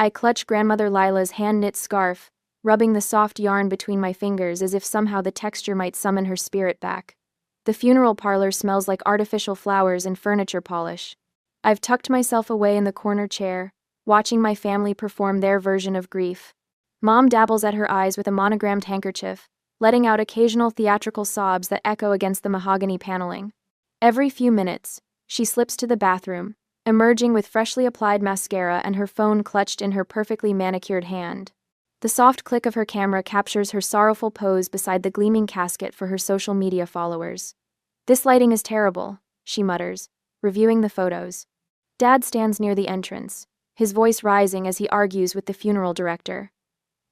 I clutch grandmother Lila's hand-knit scarf, rubbing the soft yarn between my fingers as if somehow the texture might summon her spirit back. The funeral parlor smells like artificial flowers and furniture polish. I've tucked myself away in the corner chair, watching my family perform their version of grief. Mom dabbles at her eyes with a monogrammed handkerchief, letting out occasional theatrical sobs that echo against the mahogany paneling. Every few minutes, she slips to the bathroom, emerging with freshly applied mascara and her phone clutched in her perfectly manicured hand. The soft click of her camera captures her sorrowful pose beside the gleaming casket for her social media followers. "This lighting is terrible," she mutters, reviewing the photos. Dad stands near the entrance, his voice rising as he argues with the funeral director.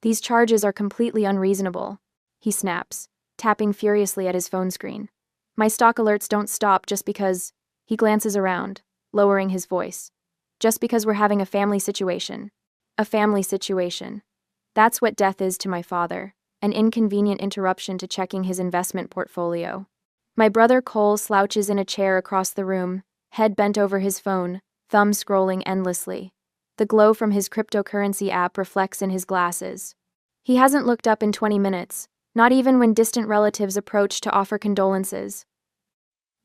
"These charges are completely unreasonable," he snaps, tapping furiously at his phone screen. "My stock alerts don't stop just because—" He glances around, lowering his voice. "Just because we're having a family situation. A family situation. That's what death is to my father, an inconvenient interruption to checking his investment portfolio." My brother Cole slouches in a chair across the room, head bent over his phone, thumb scrolling endlessly. The glow from his cryptocurrency app reflects in his glasses. He hasn't looked up in 20 minutes, not even when distant relatives approach to offer condolences.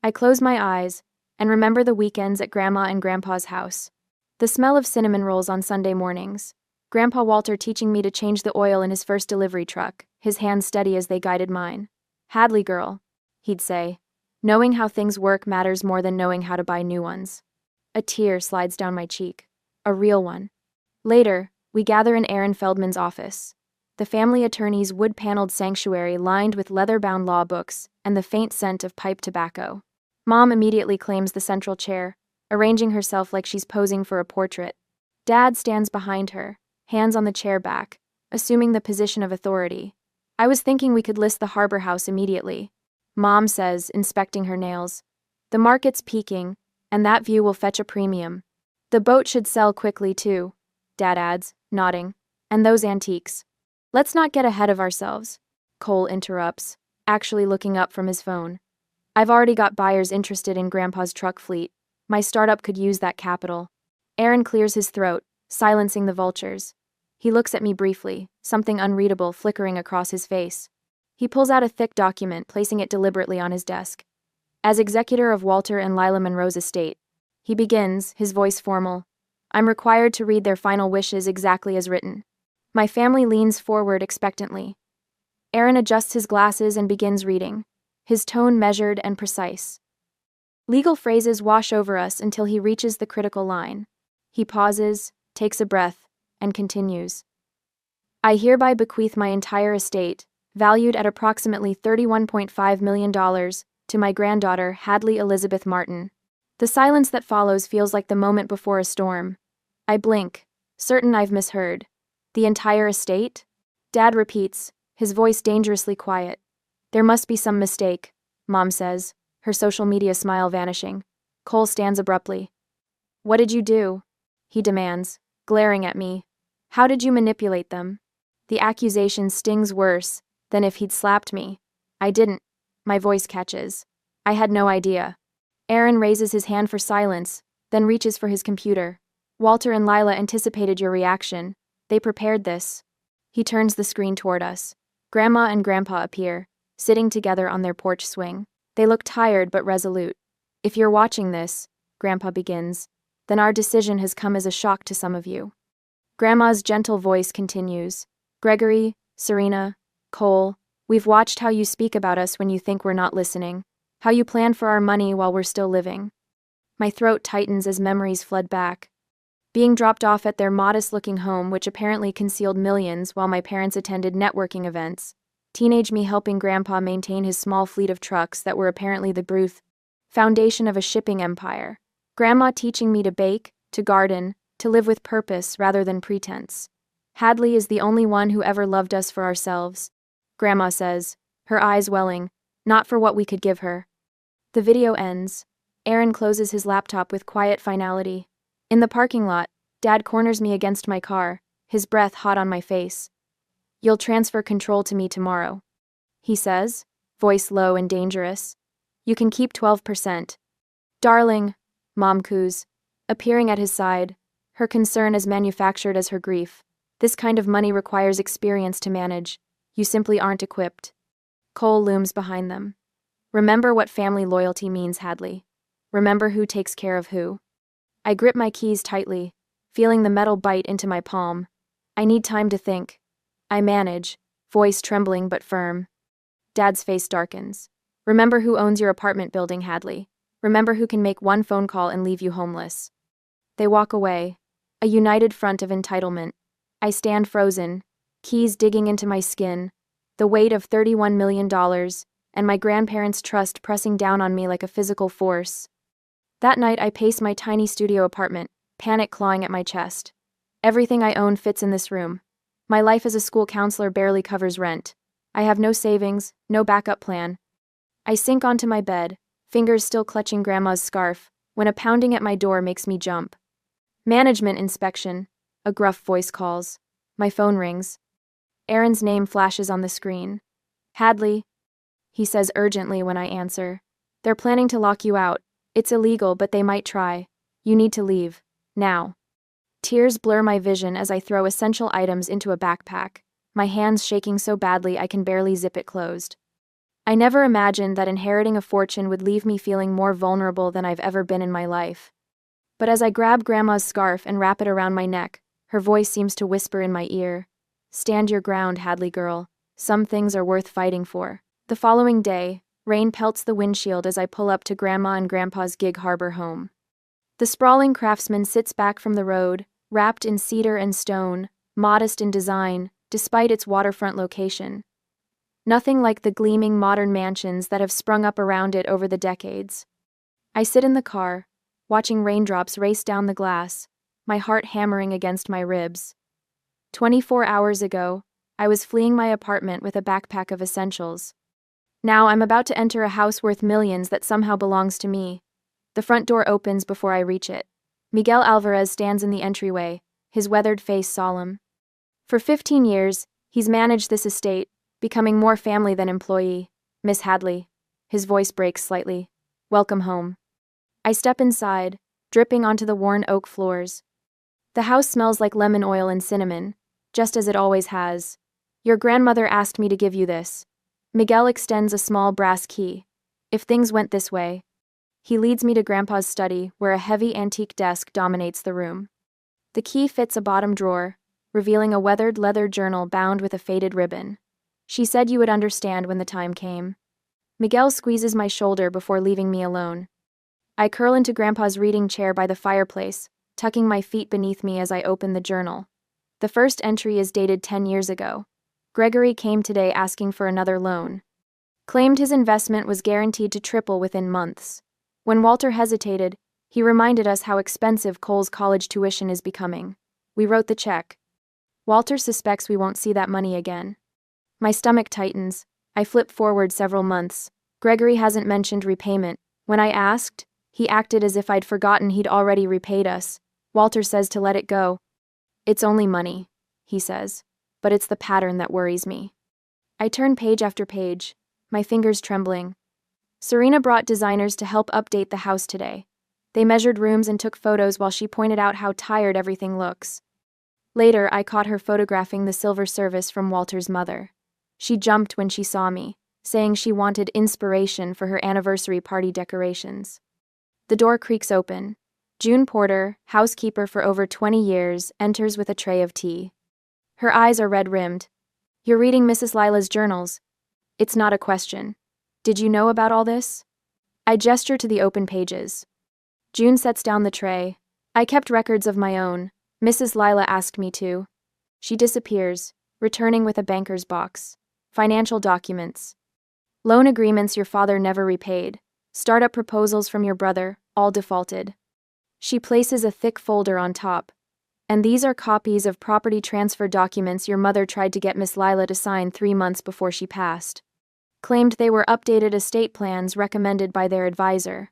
I close my eyes and remember the weekends at Grandma and Grandpa's house. The smell of cinnamon rolls on Sunday mornings. Grandpa Walter teaching me to change the oil in his first delivery truck, his hands steady as they guided mine. "Hadley girl," he'd say. "Knowing how things work matters more than knowing how to buy new ones." A tear slides down my cheek. A real one. Later, we gather in Aaron Feldman's office. The family attorney's wood-paneled sanctuary lined with leather-bound law books and the faint scent of pipe tobacco. Mom immediately claims the central chair, arranging herself like she's posing for a portrait. Dad stands behind her, hands on the chair back, assuming the position of authority. "I was thinking we could list the Harbor House immediately," Mom says, inspecting her nails. "The market's peaking, and that view will fetch a premium. The boat should sell quickly too," Dad adds, nodding. "And those antiques." "Let's not get ahead of ourselves," Cole interrupts, actually looking up from his phone. "I've already got buyers interested in Grandpa's truck fleet. My startup could use that capital." Aaron clears his throat, silencing the vultures. He looks at me briefly, something unreadable flickering across his face. He pulls out a thick document, placing it deliberately on his desk. "As executor of Walter and Lila Monroe's estate," he begins, his voice formal, "I'm required to read their final wishes exactly as written." My family leans forward expectantly. Aaron adjusts his glasses and begins reading, his tone measured and precise. Legal phrases wash over us until he reaches the critical line. He pauses, takes a breath, and continues. "I hereby bequeath my entire estate, valued at approximately $31.5 million, to my granddaughter, Hadley Elizabeth Martin." The silence that follows feels like the moment before a storm. I blink, certain I've misheard. "The entire estate?" Dad repeats, his voice dangerously quiet. "There must be some mistake," Mom says, her social media smile vanishing. Cole stands abruptly. "What did you do?" he demands, glaring at me. "How did you manipulate them?" The accusation stings worse than if he'd slapped me. "I didn't." My voice catches. "I had no idea." Aaron raises his hand for silence, then reaches for his computer. "Walter and Lila anticipated your reaction. They prepared this." He turns the screen toward us. Grandma and Grandpa appear, sitting together on their porch swing. They look tired but resolute. "If you're watching this," Grandpa begins, "then our decision has come as a shock to some of you." Grandma's gentle voice continues. "Gregory, Serena, Cole, we've watched how you speak about us when you think we're not listening, how you plan for our money while we're still living." My throat tightens as memories flood back. Being dropped off at their modest-looking home, which apparently concealed millions while my parents attended networking events. Teenage me helping Grandpa maintain his small fleet of trucks that were apparently the foundation of a shipping empire. Grandma teaching me to bake, to garden, to live with purpose rather than pretense. "Hadley is the only one who ever loved us for ourselves," Grandma says, her eyes welling, "not for what we could give her." The video ends. Aaron closes his laptop with quiet finality. In the parking lot, Dad corners me against my car, his breath hot on my face. "You'll transfer control to me tomorrow," he says, voice low and dangerous. "You can keep 12%. "Darling," Mom coos, appearing at his side, Her concern as manufactured as her grief. This kind of money requires experience to manage. You simply aren't equipped. Cole looms behind them. Remember what family loyalty means, Hadley. Remember who takes care of who. I grip my keys tightly, feeling the metal bite into my palm. I need time to think. I manage, voice trembling but firm. Dad's face darkens. Remember who owns your apartment building, Hadley. Remember who can make one phone call and leave you homeless. They walk away, a united front of entitlement. I stand frozen, keys digging into my skin, the weight of $31 million, and my grandparents' trust pressing down on me like a physical force. That night I pace my tiny studio apartment, panic clawing at my chest. Everything I own fits in this room. My life as a school counselor barely covers rent. I have no savings, no backup plan. I sink onto my bed, fingers still clutching Grandma's scarf, when a pounding at my door makes me jump. Management inspection, a gruff voice calls. My phone rings. Aaron's name flashes on the screen. Hadley, he says urgently when I answer. They're planning to lock you out. It's illegal, but they might try. You need to leave. Now. Tears blur my vision as I throw essential items into a backpack, my hands shaking so badly I can barely zip it closed. I never imagined that inheriting a fortune would leave me feeling more vulnerable than I've ever been in my life. But as I grab Grandma's scarf and wrap it around my neck, her voice seems to whisper in my ear. Stand your ground, Hadley girl. Some things are worth fighting for. The following day, rain pelts the windshield as I pull up to Grandma and Grandpa's Gig Harbor home. The sprawling craftsman sits back from the road, wrapped in cedar and stone, modest in design, despite its waterfront location. Nothing like the gleaming modern mansions that have sprung up around it over the decades. I sit in the car, watching raindrops race down the glass, my heart hammering against my ribs. 24 hours ago, I was fleeing my apartment with a backpack of essentials. Now I'm about to enter a house worth millions that somehow belongs to me. The front door opens before I reach it. Miguel Alvarez stands in the entryway, his weathered face solemn. For 15 years, he's managed this estate, becoming more family than employee. Miss Hadley. His voice breaks slightly. Welcome home. I step inside, dripping onto the worn oak floors. The house smells like lemon oil and cinnamon, just as it always has. Your grandmother asked me to give you this. Miguel extends a small brass key. If things went this way. He leads me to Grandpa's study, where a heavy antique desk dominates the room. The key fits a bottom drawer, revealing a weathered leather journal bound with a faded ribbon. She said you would understand when the time came. Miguel squeezes my shoulder before leaving me alone. I curl into Grandpa's reading chair by the fireplace, tucking my feet beneath me as I open the journal. The first entry is dated 10 years ago. Gregory came today asking for another loan. Claimed his investment was guaranteed to triple within months. When Walter hesitated, he reminded us how expensive Cole's college tuition is becoming. We wrote the check. Walter suspects we won't see that money again. My stomach tightens. I flip forward several months. Gregory hasn't mentioned repayment. When I asked, he acted as if I'd forgotten he'd already repaid us. Walter says to let it go. It's only money, he says, but it's the pattern that worries me. I turn page after page, my fingers trembling. Serena brought designers to help update the house today. They measured rooms and took photos while she pointed out how tired everything looks. Later, I caught her photographing the silver service from Walter's mother. She jumped when she saw me, saying she wanted inspiration for her anniversary party decorations. The door creaks open. June Porter, housekeeper for over 20 years, enters with a tray of tea. Her eyes are red-rimmed. You're reading Mrs. Lila's journals. It's not a question. Did you know about all this? I gesture to the open pages. June sets down the tray. I kept records of my own. Mrs. Lila asked me to. She disappears, returning with a banker's box. Financial documents. Loan agreements your father never repaid. Startup proposals from your brother, all defaulted. She places a thick folder on top. And these are copies of property transfer documents your mother tried to get Miss Lila to sign 3 months before she passed. Claimed they were updated estate plans recommended by their advisor.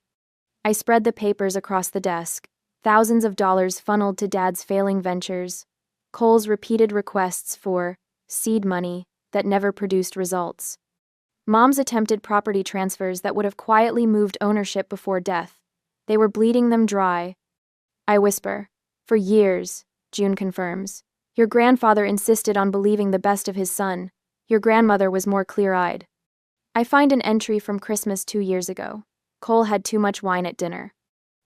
I spread the papers across the desk. Thousands of dollars funneled to Dad's failing ventures. Cole's repeated requests for seed money that never produced results. Mom's attempted property transfers that would have quietly moved ownership before death. They were bleeding them dry. I whisper, For years, June confirms. Your grandfather insisted on believing the best of his son. Your grandmother was more clear-eyed. I find an entry from Christmas 2 years ago. Cole had too much wine at dinner.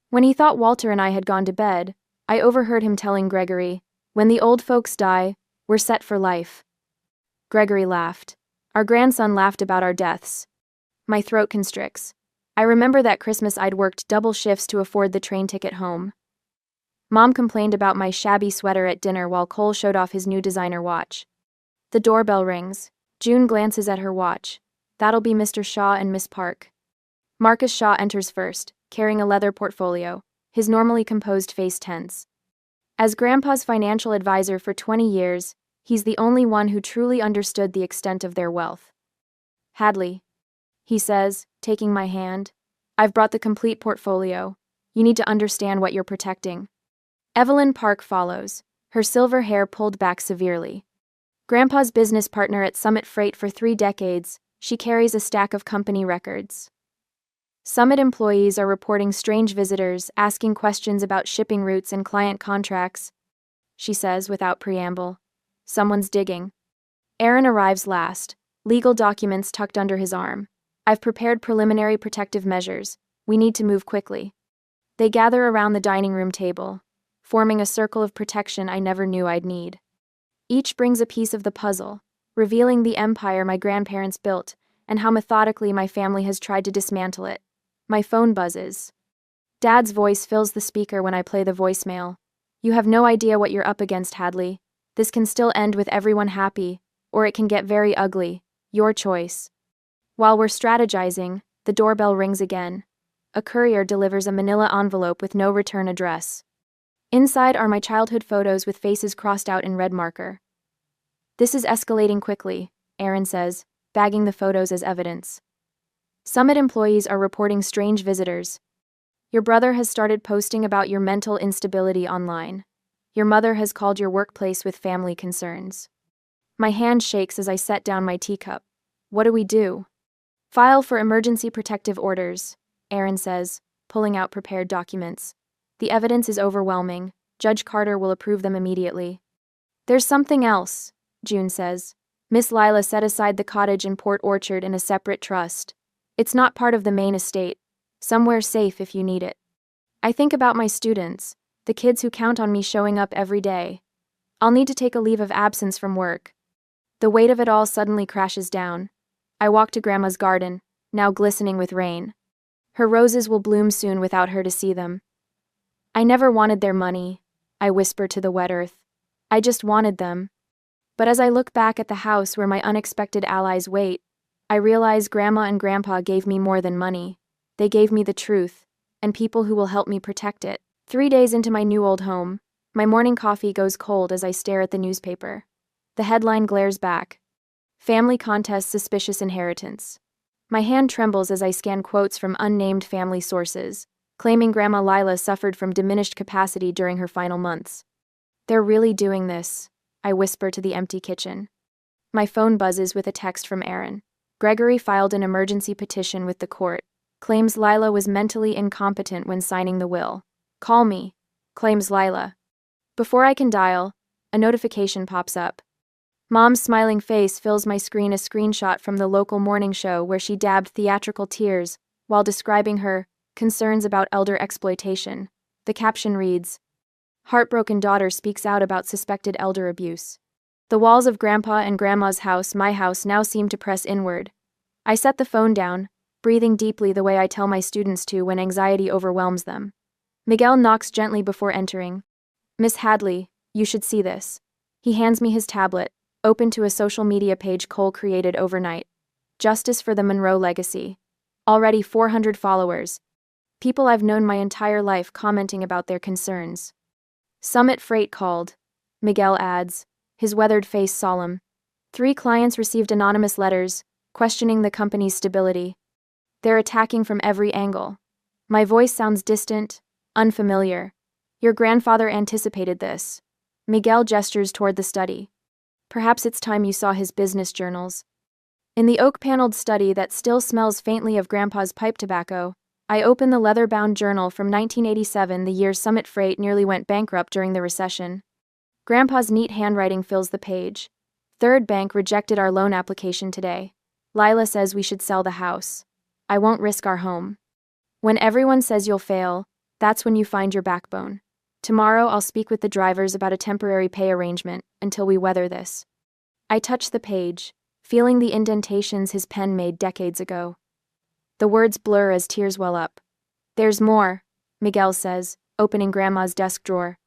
When he thought Walter and I had gone to bed, I overheard him telling Gregory, "When the old folks die, we're set for life." Gregory laughed. Our grandson laughed about our deaths. My throat constricts. I remember that Christmas I'd worked double shifts to afford the train ticket home. Mom complained about my shabby sweater at dinner while Cole showed off his new designer watch. The doorbell rings. June glances at her watch. That'll be Mr. Shaw and Miss Park. Marcus Shaw enters first, carrying a leather portfolio, his normally composed face tense. As Grandpa's financial advisor for 20 years, he's the only one who truly understood the extent of their wealth. "Hadley," he says, taking my hand, "I've brought the complete portfolio. You need to understand what you're protecting." Evelyn Park follows, her silver hair pulled back severely. Grandpa's business partner at Summit Freight for 3 decades, she carries a stack of company records. Summit employees are reporting strange visitors, asking questions about shipping routes and client contracts. She says without preamble, "Someone's digging." Aaron arrives last, legal documents tucked under his arm. "I've prepared preliminary protective measures. We need to move quickly." They gather around the dining room table, forming a circle of protection I never knew I'd need. Each brings a piece of the puzzle, revealing the empire my grandparents built and how methodically my family has tried to dismantle it. My phone buzzes. Dad's voice fills the speaker when I play the voicemail. "You have no idea what you're up against, Hadley. This can still end with everyone happy, or it can get very ugly. Your choice." While we're strategizing, the doorbell rings again. A courier delivers a manila envelope with no return address. Inside are my childhood photos with faces crossed out in red marker. "This is escalating quickly," Aaron says, bagging the photos as evidence. "Summit employees are reporting strange visitors. Your brother has started posting about your mental instability online. Your mother has called your workplace with family concerns." My hand shakes as I set down my teacup. What do we do? "File for emergency protective orders," Aaron says, pulling out prepared documents. "The evidence is overwhelming. Judge Carter will approve them immediately." "There's something else," June says. "Miss Lila set aside the cottage in Port Orchard in a separate trust. It's not part of the main estate. Somewhere safe if you need it. I think about my students, the kids who count on me showing up every day. I'll need to take a leave of absence from work." The weight of it all suddenly crashes down. I walk to Grandma's garden, now glistening with rain. Her roses will bloom soon without her to see them. "I never wanted their money," I whisper to the wet earth. "I just wanted them." But as I look back at the house where my unexpected allies wait, I realize Grandma and Grandpa gave me more than money. They gave me the truth, and people who will help me protect it. 3 days into my new old home, my morning coffee goes cold as I stare at the newspaper. The headline glares back. "Family Contest Suspicious Inheritance." My hand trembles as I scan quotes from unnamed family sources, claiming Grandma Lila suffered from diminished capacity during her final months. "They're really doing this," I whisper to the empty kitchen. My phone buzzes with a text from Aaron. "Gregory filed an emergency petition with the court. Claims Lila was mentally incompetent when signing the will. Call me," claims Lila. Before I can dial, a notification pops up. Mom's smiling face fills my screen, a screenshot from the local morning show where she dabbed theatrical tears while describing her concerns about elder exploitation. The caption reads, "Heartbroken daughter speaks out about suspected elder abuse." The walls of Grandpa and Grandma's house, my house, now seem to press inward. I set the phone down, breathing deeply the way I tell my students to when anxiety overwhelms them. Miguel knocks gently before entering. "Miss Hadley, you should see this." He hands me his tablet, open to a social media page Cole created overnight. "Justice for the Monroe Legacy." Already 400 followers. People I've known my entire life commenting about their concerns. "Summit Freight called," Miguel adds, his weathered face solemn. 3 clients received anonymous letters, questioning the company's stability. They're attacking from every angle. My voice sounds distant, unfamiliar. "Your grandfather anticipated this." Miguel gestures toward the study. "Perhaps it's time you saw his business journals." In the oak-paneled study that still smells faintly of Grandpa's pipe tobacco, I open the leather-bound journal from 1987, the year Summit Freight nearly went bankrupt during the recession. Grandpa's neat handwriting fills the page. Third bank rejected our loan application today. Lila says we should sell the house. I won't risk our home. When everyone says you'll fail, that's when you find your backbone. Tomorrow I'll speak with the drivers about a temporary pay arrangement until we weather this. I touch the page, feeling the indentations his pen made decades ago. The words blur as tears well up. There's more, Miguel says, opening Grandma's desk drawer.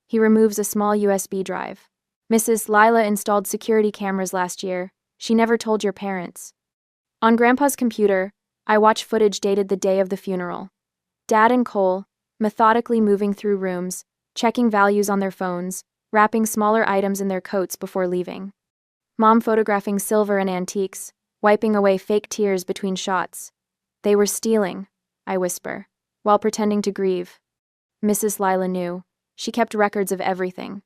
He removes a small USB drive. Mrs. Lila installed security cameras last year. She never told your parents. On Grandpa's computer, I watch footage dated the day of the funeral. Dad and Cole, methodically moving through rooms, checking values on their phones, wrapping smaller items in their coats before leaving. Mom photographing silver and antiques, wiping away fake tears between shots. They were stealing, I whisper, while pretending to grieve. Mrs. Lila knew. She kept records of everything.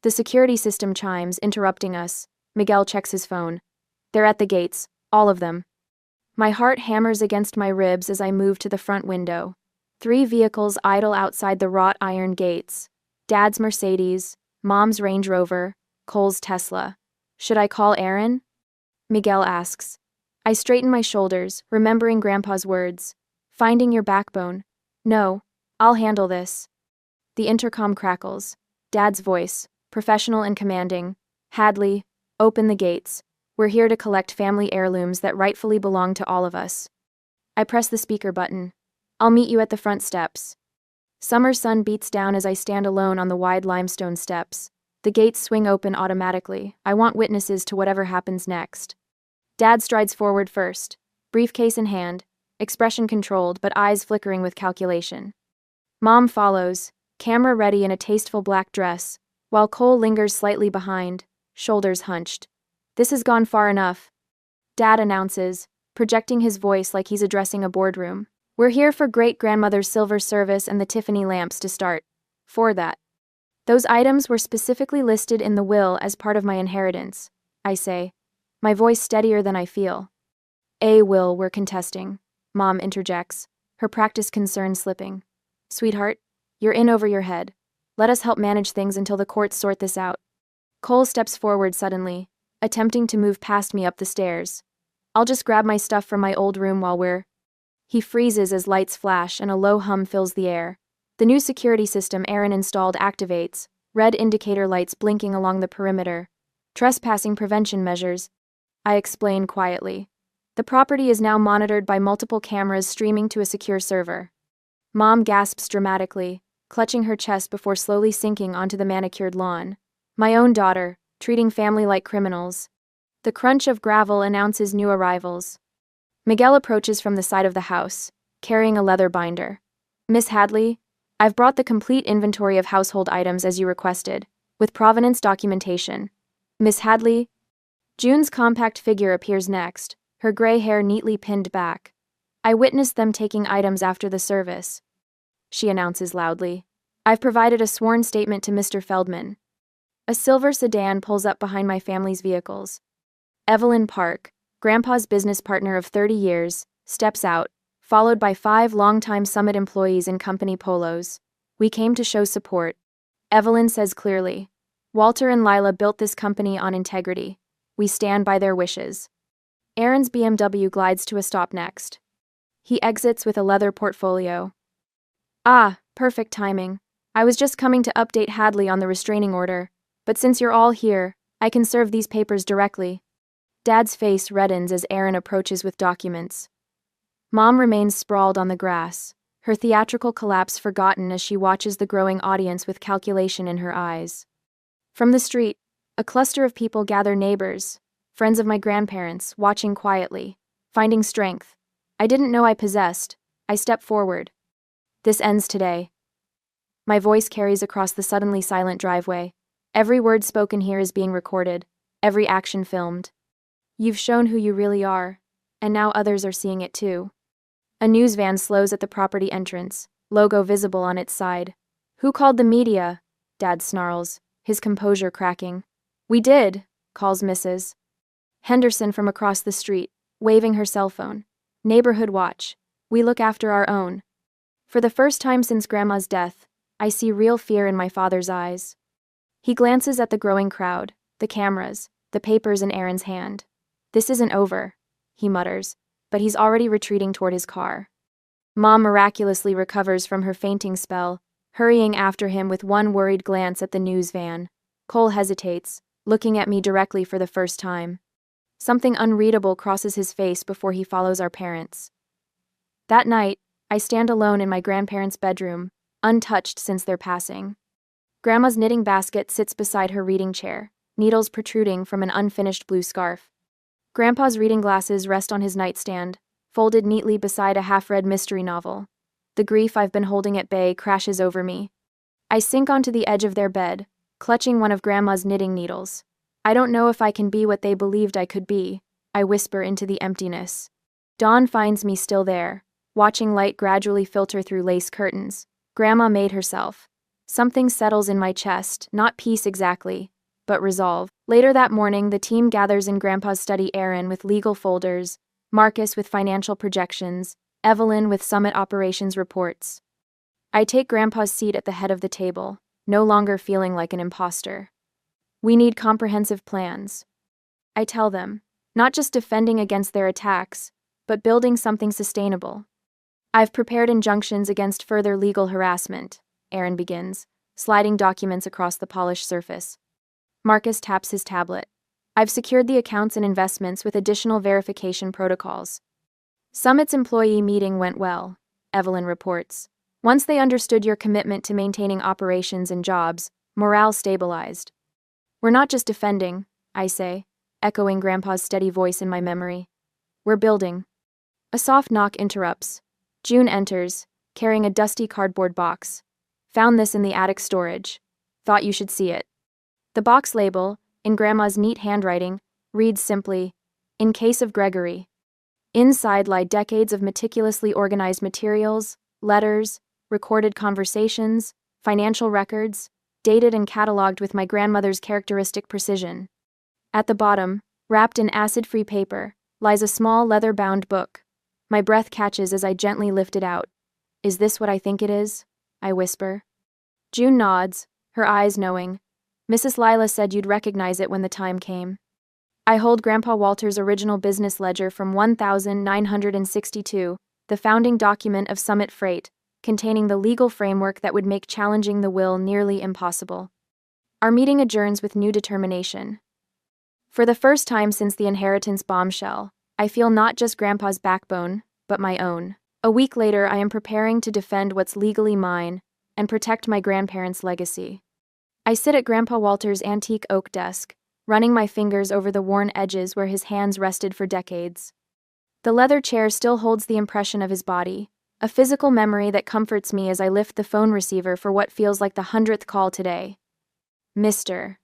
The security system chimes, interrupting us. Miguel checks his phone. They're at the gates, all of them. My heart hammers against my ribs as I move to the front window. 3 vehicles idle outside the wrought iron gates. Dad's Mercedes, Mom's Range Rover, Cole's Tesla. Should I call Aaron? Miguel asks. I straighten my shoulders, remembering Grandpa's words. Finding your backbone. No, I'll handle this. The intercom crackles. Dad's voice, professional and commanding. Hadley, open the gates. We're here to collect family heirlooms that rightfully belong to all of us. I press the speaker button. I'll meet you at the front steps. Summer sun beats down as I stand alone on the wide limestone steps. The gates swing open automatically. I want witnesses to whatever happens next. Dad strides forward first, briefcase in hand, expression controlled but eyes flickering with calculation. Mom follows, camera ready in a tasteful black dress, while Cole lingers slightly behind, shoulders hunched. This has gone far enough. Dad announces, projecting his voice like he's addressing a boardroom. We're here for great-grandmother's silver service and the Tiffany lamps to start. For that. Those items were specifically listed in the will as part of my inheritance, I say, my voice steadier than I feel. A will we're contesting, Mom interjects, her practice concern slipping. Sweetheart, you're in over your head. Let us help manage things until the courts sort this out. Cole steps forward suddenly, attempting to move past me up the stairs. I'll just grab my stuff from my old room while we're... He freezes as lights flash and a low hum fills the air. The new security system Aaron installed activates, red indicator lights blinking along the perimeter. Trespassing prevention measures, I explain quietly. The property is now monitored by multiple cameras streaming to a secure server. Mom gasps dramatically, clutching her chest before slowly sinking onto the manicured lawn. My own daughter, treating family like criminals. The crunch of gravel announces new arrivals. Miguel approaches from the side of the house, carrying a leather binder. Miss Hadley, I've brought the complete inventory of household items as you requested, with provenance documentation. Miss Hadley? June's compact figure appears next, her gray hair neatly pinned back. I witnessed them taking items after the service. She announces loudly. I've provided a sworn statement to Mr. Feldman. A silver sedan pulls up behind my family's vehicles. Evelyn Park, Grandpa's business partner of 30 years, steps out, followed by 5 longtime Summit employees in company polos. We came to show support. Evelyn says clearly. Walter and Lila built this company on integrity. We stand by their wishes. Aaron's BMW glides to a stop next. He exits with a leather portfolio. Ah, perfect timing. I was just coming to update Hadley on the restraining order, but since you're all here, I can serve these papers directly. Dad's face reddens as Aaron approaches with documents. Mom remains sprawled on the grass, her theatrical collapse forgotten as she watches the growing audience with calculation in her eyes. From the street, a cluster of people gather, neighbors, friends of my grandparents, watching quietly, finding strength. I didn't know I possessed. I step forward. This ends today. My voice carries across the suddenly silent driveway. Every word spoken here is being recorded, every action filmed. You've shown who you really are, and now others are seeing it too. A news van slows at the property entrance, logo visible on its side. Who called the media? Dad snarls, his composure cracking. We did, calls Mrs. Henderson from across the street, waving her cell phone. Neighborhood watch. We look after our own. For the first time since Grandma's death, I see real fear in my father's eyes. He glances at the growing crowd, the cameras, the papers in Aaron's hand. This isn't over, he mutters, but he's already retreating toward his car. Mom miraculously recovers from her fainting spell, hurrying after him with one worried glance at the news van. Cole hesitates, looking at me directly for the first time. Something unreadable crosses his face before he follows our parents. That night, I stand alone in my grandparents' bedroom, untouched since their passing. Grandma's knitting basket sits beside her reading chair, needles protruding from an unfinished blue scarf. Grandpa's reading glasses rest on his nightstand, folded neatly beside a half-read mystery novel. The grief I've been holding at bay crashes over me. I sink onto the edge of their bed, clutching one of Grandma's knitting needles. I don't know if I can be what they believed I could be, I whisper into the emptiness. Dawn finds me still there, watching light gradually filter through lace curtains. Grandma made herself. Something settles in my chest, not peace exactly, but resolve. Later that morning, the team gathers in Grandpa's study, Aaron with legal folders, Marcus with financial projections, Evelyn with Summit operations reports. I take Grandpa's seat at the head of the table, no longer feeling like an imposter. We need comprehensive plans. I tell them, not just defending against their attacks, but building something sustainable. I've prepared injunctions against further legal harassment, Aaron begins, sliding documents across the polished surface. Marcus taps his tablet. I've secured the accounts and investments with additional verification protocols. Summit's employee meeting went well, Evelyn reports. Once they understood your commitment to maintaining operations and jobs, morale stabilized. We're not just defending, I say, echoing Grandpa's steady voice in my memory. We're building. A soft knock interrupts. June enters, carrying a dusty cardboard box. Found this in the attic storage. Thought you should see it. The box label, in Grandma's neat handwriting, reads simply, "In case of Gregory." Inside lie decades of meticulously organized materials, letters, recorded conversations, financial records, dated and cataloged with my grandmother's characteristic precision. At the bottom, wrapped in acid-free paper, lies a small leather-bound book. My breath catches as I gently lift it out. Is this what I think it is? I whisper. June nods, her eyes knowing. Mrs. Lila said you'd recognize it when the time came. I hold Grandpa Walter's original business ledger from 1962, the founding document of Summit Freight, containing the legal framework that would make challenging the will nearly impossible. Our meeting adjourns with new determination. For the first time since the inheritance bombshell, I feel not just Grandpa's backbone, but my own. A week later, I am preparing to defend what's legally mine and protect my grandparents' legacy. I sit at Grandpa Walter's antique oak desk, running my fingers over the worn edges where his hands rested for decades. The leather chair still holds the impression of his body, a physical memory that comforts me as I lift the phone receiver for what feels like the 100th call today. Mr.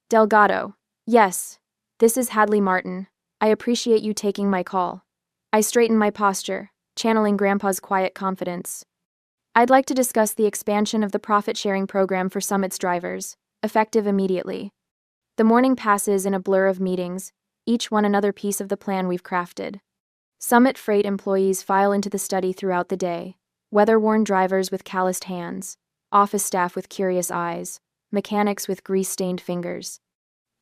Delgado. Yes, this is Hadley Martin. I appreciate you taking my call. I straighten my posture, channeling Grandpa's quiet confidence. I'd like to discuss the expansion of the profit-sharing program for Summit's drivers, effective immediately. The morning passes in a blur of meetings, each one another piece of the plan we've crafted. Summit Freight employees file into the study throughout the day, weather-worn drivers with calloused hands, office staff with curious eyes, mechanics with grease-stained fingers.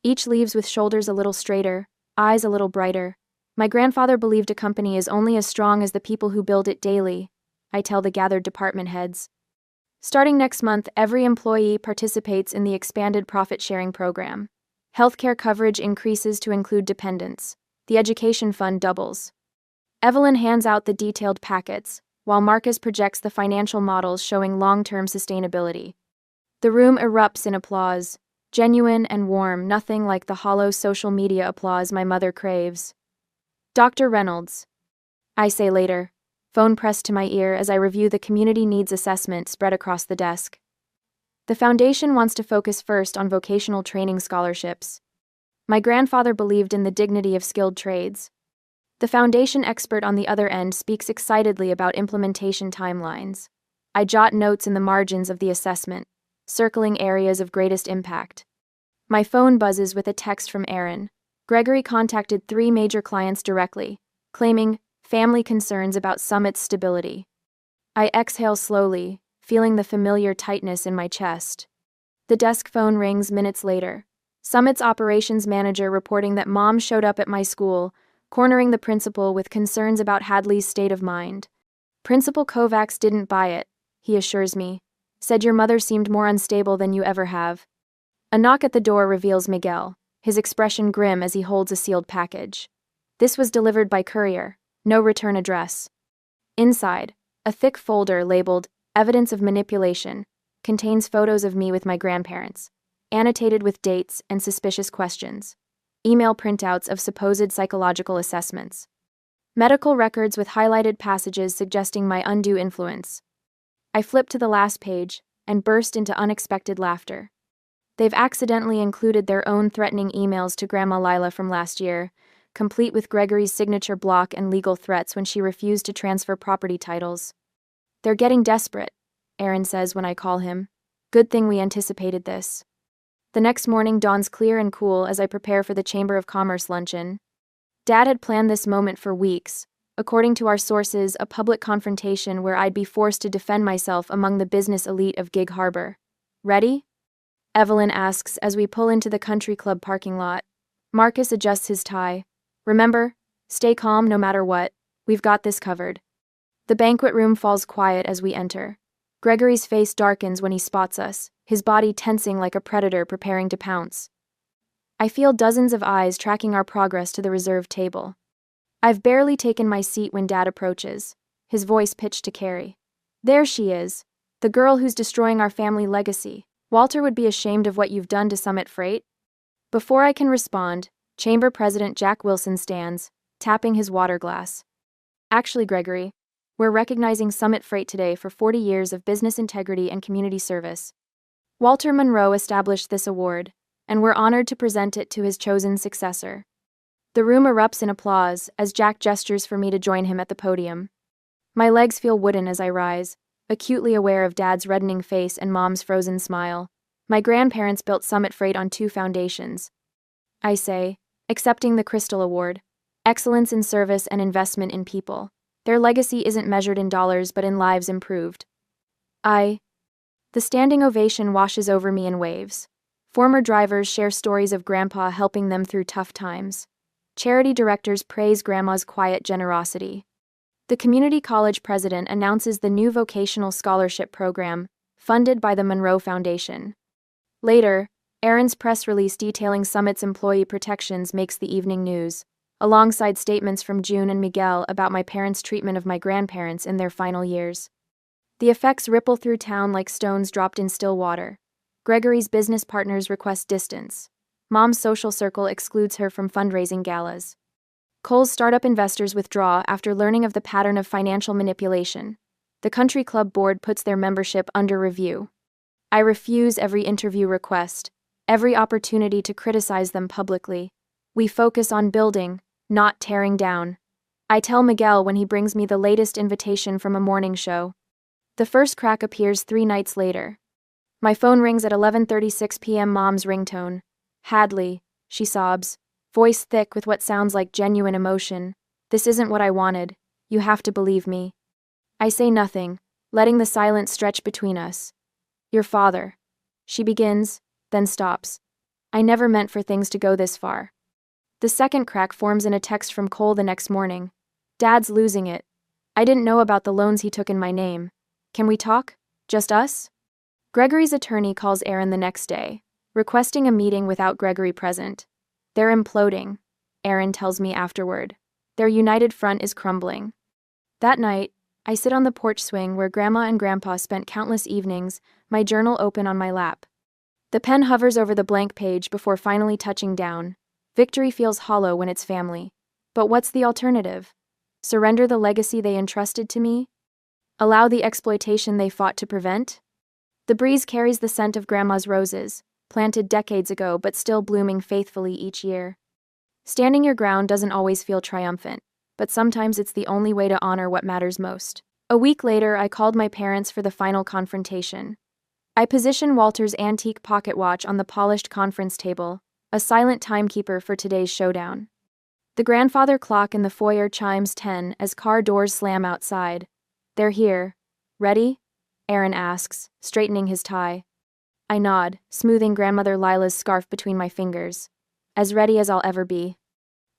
Each leaves with shoulders a little straighter, eyes a little brighter. My grandfather believed a company is only as strong as the people who build it daily, I tell the gathered department heads. Starting next month, every employee participates in the expanded profit-sharing program. Healthcare coverage increases to include dependents. The education fund doubles. Evelyn hands out the detailed packets, while Marcus projects the financial models showing long-term sustainability. The room erupts in applause, genuine and warm, nothing like the hollow social media applause my mother craves. Dr. Reynolds, I say later, phone pressed to my ear as I review the community needs assessment spread across the desk. The foundation wants to focus first on vocational training scholarships. My grandfather believed in the dignity of skilled trades. The foundation expert on the other end speaks excitedly about implementation timelines. I jot notes in the margins of the assessment, circling areas of greatest impact. My phone buzzes with a text from Aaron. Gregory contacted 3 major clients directly, claiming family concerns about Summit's stability. I exhale slowly, feeling the familiar tightness in my chest. The desk phone rings minutes later. Summit's operations manager reporting that Mom showed up at my school, cornering the principal with concerns about Hadley's state of mind. Principal Kovacs didn't buy it, he assures me. Said your mother seemed more unstable than you ever have. A knock at the door reveals Miguel, his expression grim as he holds a sealed package. This was delivered by courier, no return address. Inside, a thick folder labeled Evidence of Manipulation contains photos of me with my grandparents, annotated with dates and suspicious questions. Email printouts of supposed psychological assessments. Medical records with highlighted passages suggesting my undue influence. I flip to the last page and burst into unexpected laughter. They've accidentally included their own threatening emails to Grandma Lila from last year, complete with Gregory's signature block and legal threats when she refused to transfer property titles. They're getting desperate, Aaron says when I call him. Good thing we anticipated this. The next morning dawns clear and cool as I prepare for the Chamber of Commerce luncheon. Dad had planned this moment for weeks, according to our sources, a public confrontation where I'd be forced to defend myself among the business elite of Gig Harbor. Ready? Evelyn asks as we pull into the country club parking lot. Marcus adjusts his tie. Remember, stay calm no matter what, we've got this covered. The banquet room falls quiet as we enter. Gregory's face darkens when he spots us, his body tensing like a predator preparing to pounce. I feel dozens of eyes tracking our progress to the reserved table. I've barely taken my seat when Dad approaches, his voice pitched to Carrie. There she is, the girl who's destroying our family legacy. Walter would be ashamed of what you've done to Summit Freight. Before I can respond, Chamber President Jack Wilson stands, tapping his water glass. Actually, Gregory, we're recognizing Summit Freight today for 40 years of business integrity and community service. Walter Monroe established this award, and we're honored to present it to his chosen successor. The room erupts in applause as Jack gestures for me to join him at the podium. My legs feel wooden as I rise, acutely aware of Dad's reddening face and Mom's frozen smile. My grandparents built Summit Freight on 2 foundations. I say, accepting the Crystal Award. Excellence in service and investment in people. Their legacy isn't measured in dollars but in lives improved. The standing ovation washes over me in waves. Former drivers share stories of Grandpa helping them through tough times. Charity directors praise Grandma's quiet generosity. The community college president announces the new vocational scholarship program, funded by the Monroe Foundation. Later, Aaron's press release detailing Summit's employee protections makes the evening news, alongside statements from June and Miguel about my parents' treatment of my grandparents in their final years. The effects ripple through town like stones dropped in still water. Gregory's business partners request distance. Mom's social circle excludes her from fundraising galas. Cole's startup investors withdraw after learning of the pattern of financial manipulation. The country club board puts their membership under review. I refuse every interview request, every opportunity to criticize them publicly. We focus on building, not tearing down. I tell Miguel when he brings me the latest invitation from a morning show. The first crack appears 3 nights later. My phone rings at 11:36 p.m. Mom's ringtone. Hadley, she sobs, voice thick with what sounds like genuine emotion. This isn't what I wanted. You have to believe me. I say nothing, letting the silence stretch between us. Your father. She begins, then stops. I never meant for things to go this far. The second crack forms in a text from Cole the next morning. Dad's losing it. I didn't know about the loans he took in my name. Can we talk? Just us? Gregory's attorney calls Aaron the next day, requesting a meeting without Gregory present. They're imploding, Aaron tells me afterward. Their united front is crumbling. That night, I sit on the porch swing where Grandma and Grandpa spent countless evenings, my journal open on my lap. The pen hovers over the blank page before finally touching down. Victory feels hollow when it's family. But what's the alternative? Surrender the legacy they entrusted to me? Allow the exploitation they fought to prevent? The breeze carries the scent of Grandma's roses, planted decades ago but still blooming faithfully each year. Standing your ground doesn't always feel triumphant, but sometimes it's the only way to honor what matters most. A week later, I called my parents for the final confrontation. I position Walter's antique pocket watch on the polished conference table, a silent timekeeper for today's showdown. The grandfather clock in the foyer chimes 10 as car doors slam outside. They're here. Ready? Aaron asks, straightening his tie. I nod, smoothing grandmother Lila's scarf between my fingers. As ready as I'll ever be.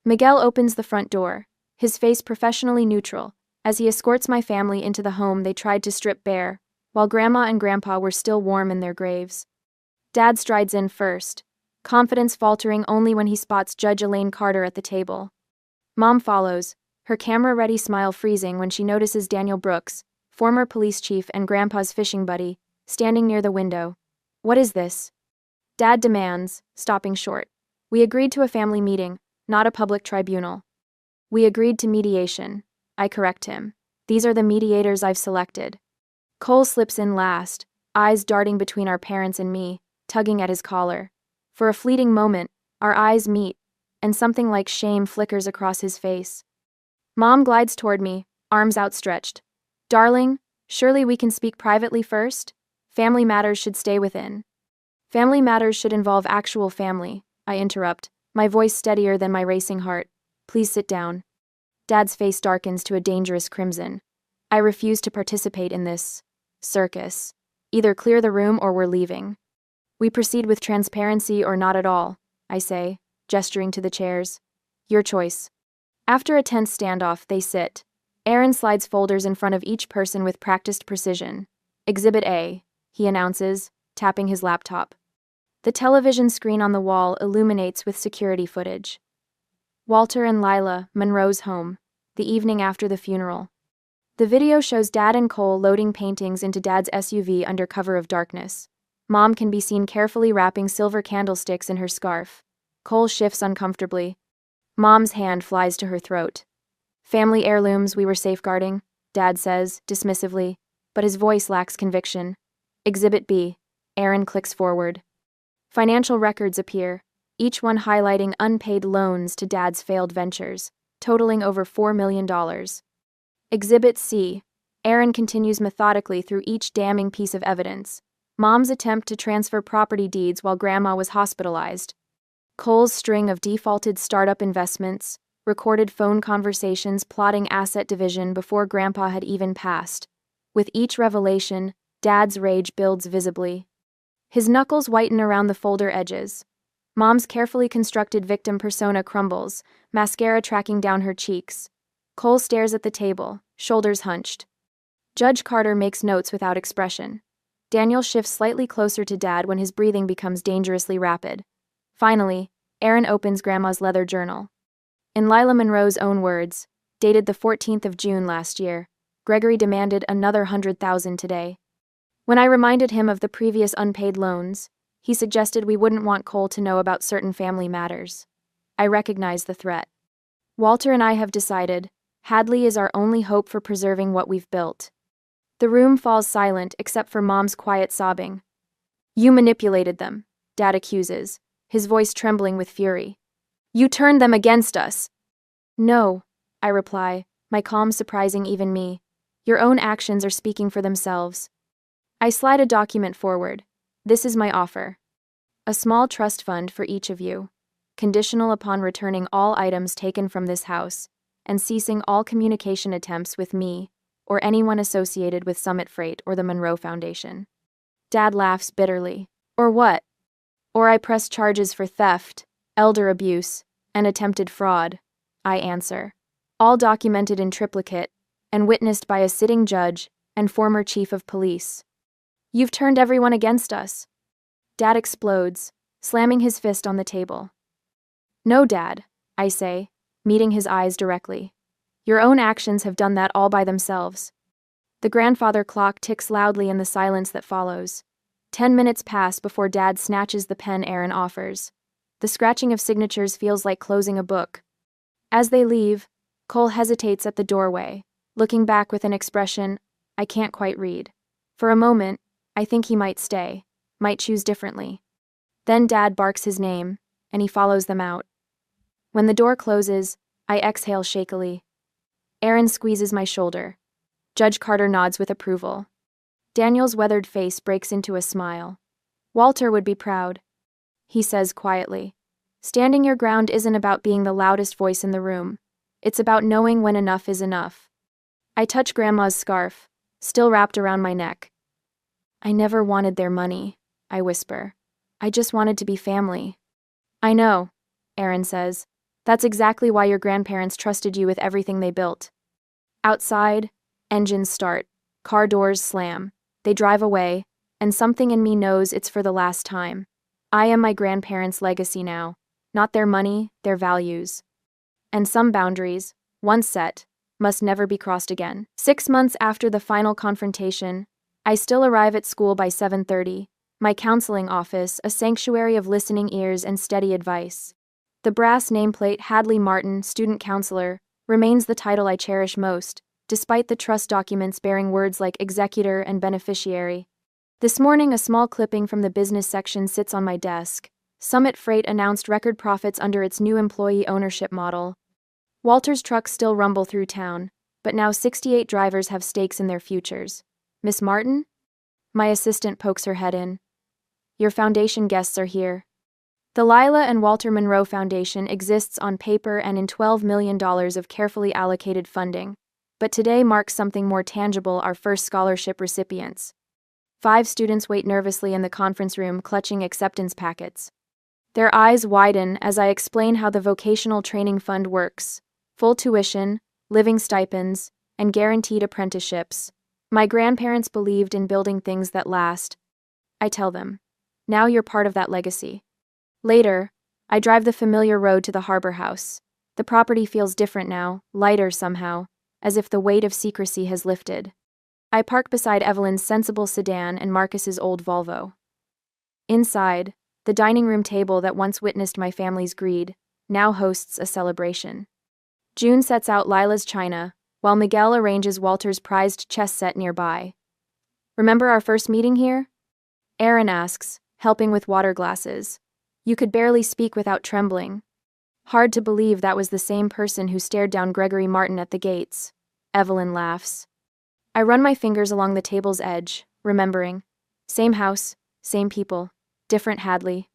Miguel opens the front door, his face professionally neutral, as he escorts my family into the home they tried to strip bare, while Grandma and Grandpa were still warm in their graves. Dad strides in first, confidence faltering only when he spots Judge Elaine Carter at the table. Mom follows, her camera-ready smile freezing when she notices Daniel Brooks, former police chief and Grandpa's fishing buddy, standing near the window. What is this? Dad demands, stopping short. We agreed to a family meeting, not a public tribunal. We agreed to mediation. I correct him. These are the mediators I've selected. Cole slips in last, eyes darting between our parents and me, tugging at his collar. For a fleeting moment, our eyes meet, and something like shame flickers across his face. Mom glides toward me, arms outstretched. Darling, surely we can speak privately first? Family matters should stay within. Family matters should involve actual family, I interrupt, my voice steadier than my racing heart. Please sit down. Dad's face darkens to a dangerous crimson. I refuse to participate in this circus. Either clear the room or we're leaving. We proceed with transparency or not at all, I say, gesturing to the chairs. Your choice. After a tense standoff, they sit. Aaron slides folders in front of each person with practiced precision. Exhibit A, he announces, tapping his laptop. The television screen on the wall illuminates with security footage. Walter and Lila, Monroe's home, the evening after the funeral. The video shows Dad and Cole loading paintings into Dad's SUV under cover of darkness. Mom can be seen carefully wrapping silver candlesticks in her scarf. Cole shifts uncomfortably. Mom's hand flies to her throat. Family heirlooms we were safeguarding, Dad says, dismissively, but his voice lacks conviction. Exhibit B. Aaron clicks forward. Financial records appear, each one highlighting unpaid loans to Dad's failed ventures, totaling over $4 million. Exhibit C. Aaron continues methodically through each damning piece of evidence. Mom's attempt to transfer property deeds while Grandma was hospitalized. Cole's string of defaulted startup investments, recorded phone conversations plotting asset division before Grandpa had even passed. With each revelation, Dad's rage builds visibly. His knuckles whiten around the folder edges. Mom's carefully constructed victim persona crumbles, mascara tracking down her cheeks. Cole stares at the table, shoulders hunched. Judge Carter makes notes without expression. Daniel shifts slightly closer to Dad when his breathing becomes dangerously rapid. Finally, Aaron opens Grandma's leather journal. In Lila Monroe's own words, dated the 14th of June last year, Gregory demanded another $100,000 today. When I reminded him of the previous unpaid loans, he suggested we wouldn't want Cole to know about certain family matters. I recognize the threat. Walter and I have decided, Hadley is our only hope for preserving what we've built. The room falls silent except for Mom's quiet sobbing. You manipulated them, Dad accuses, his voice trembling with fury. You turned them against us. No, I reply, my calm surprising even me. Your own actions are speaking for themselves. I slide a document forward. This is my offer. A small trust fund for each of you, conditional upon returning all items taken from this house, and ceasing all communication attempts with me, or anyone associated with Summit Freight or the Monroe Foundation. Dad laughs bitterly. Or what? Or I press charges for theft, elder abuse, and attempted fraud, I answer. All documented in triplicate, and witnessed by a sitting judge and former chief of police. You've turned everyone against us. Dad explodes, slamming his fist on the table. No, Dad, I say, meeting his eyes directly. Your own actions have done that all by themselves. The grandfather clock ticks loudly in the silence that follows. 10 minutes pass before Dad snatches the pen Aaron offers. The scratching of signatures feels like closing a book. As they leave, Cole hesitates at the doorway, looking back with an expression I can't quite read. For a moment, I think he might stay, might choose differently. Then Dad barks his name, and he follows them out. When the door closes, I exhale shakily. Aaron squeezes my shoulder. Judge Carter nods with approval. Daniel's weathered face breaks into a smile. Walter would be proud, he says quietly. Standing your ground isn't about being the loudest voice in the room. It's about knowing when enough is enough. I touch Grandma's scarf, still wrapped around my neck. I never wanted their money, I whisper. I just wanted to be family. I know, Erin says. That's exactly why your grandparents trusted you with everything they built. Outside, engines start, car doors slam, they drive away, and something in me knows it's for the last time. I am my grandparents' legacy now, not their money, their values. And some boundaries, once set, must never be crossed again. 6 months after the final confrontation, I still arrive at school by 7:30, my counseling office, a sanctuary of listening ears and steady advice. The brass nameplate Hadley Martin, student counselor, remains the title I cherish most, despite the trust documents bearing words like executor and beneficiary. This morning, a small clipping from the business section sits on my desk. Summit Freight announced record profits under its new employee ownership model. Walter's trucks still rumble through town, but now 68 drivers have stakes in their futures. Miss Martin? My assistant pokes her head in. Your foundation guests are here. The Lila and Walter Monroe Foundation exists on paper and in $12 million of carefully allocated funding, but today marks something more tangible: our first scholarship recipients. 5 students wait nervously in the conference room, clutching acceptance packets. Their eyes widen as I explain how the Vocational Training Fund works: full tuition, living stipends, and guaranteed apprenticeships. My grandparents believed in building things that last. I tell them, now you're part of that legacy. Later, I drive the familiar road to the Harbor House. The property feels different now, lighter somehow, as if the weight of secrecy has lifted. I park beside Evelyn's sensible sedan and Marcus's old Volvo. Inside, the dining room table that once witnessed my family's greed now hosts a celebration. June sets out Lila's china, while Miguel arranges Walter's prized chess set nearby. Remember our first meeting here? Erin asks, helping with water glasses. You could barely speak without trembling. Hard to believe that was the same person who stared down Gregory Martin at the gates. Evelyn laughs. I run my fingers along the table's edge, remembering. Same house, same people, different Hadley.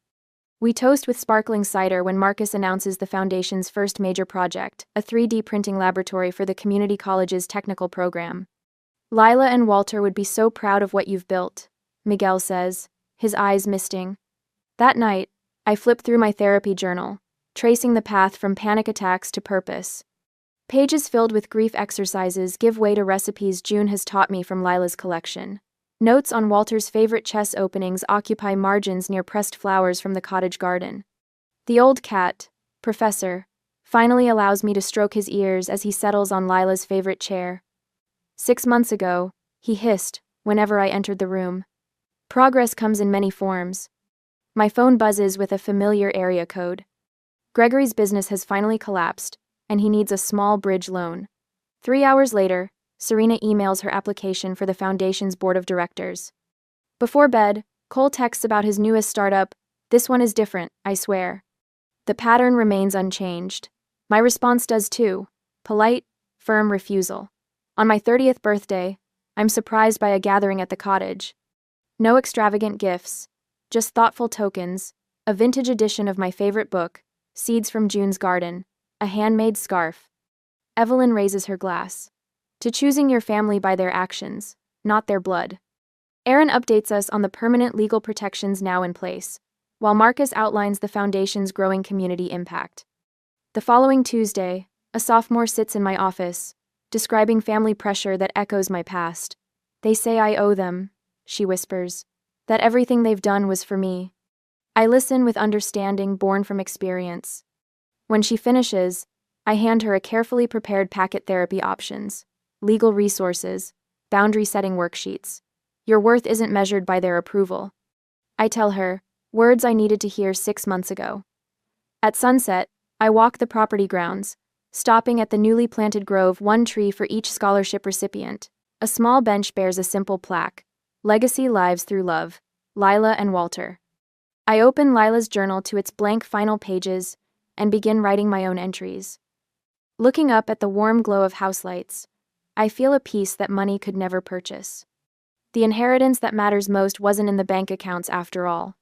We toast with sparkling cider when Marcus announces the Foundation's first major project, a 3D printing laboratory for the community college's technical program. Lila and Walter would be so proud of what you've built, Miguel says, his eyes misting. That night, I flip through my therapy journal, tracing the path from panic attacks to purpose. Pages filled with grief exercises give way to recipes June has taught me from Lila's collection. Notes on Walter's favorite chess openings occupy margins near pressed flowers from the cottage garden. The old cat, Professor, finally allows me to stroke his ears as he settles on Lila's favorite chair. 6 months ago, he hissed whenever I entered the room. Progress comes in many forms. My phone buzzes with a familiar area code. Gregory's business has finally collapsed, and he needs a small bridge loan. 3 hours later, Serena emails her application for the Foundation's board of directors. Before bed, Cole texts about his newest startup. This one is different, I swear. The pattern remains unchanged. My response does too. Polite, firm refusal. On my 30th birthday, I'm surprised by a gathering at the cottage. No extravagant gifts, just thoughtful tokens, a vintage edition of my favorite book, Seeds from June's Garden, a handmade scarf. Evelyn raises her glass. To choosing your family by their actions, not their blood. Erin updates us on the permanent legal protections now in place, while Marcus outlines the Foundation's growing community impact. The following Tuesday, a sophomore sits in my office, describing family pressure that echoes my past. They say I owe them, she whispers, that everything they've done was for me. I listen with understanding born from experience. When she finishes, I hand her a carefully prepared packet: therapy options, legal resources, boundary setting worksheets. Your worth isn't measured by their approval. I tell her, words I needed to hear 6 months ago. At sunset, I walk the property grounds, stopping at the newly planted grove, 1 tree for each scholarship recipient. A small bench bears a simple plaque: Legacy Lives Through Love, Lila and Walter. I open Lila's journal to its blank final pages and begin writing my own entries. Looking up at the warm glow of house lights, I feel a peace that money could never purchase. The inheritance that matters most wasn't in the bank accounts after all.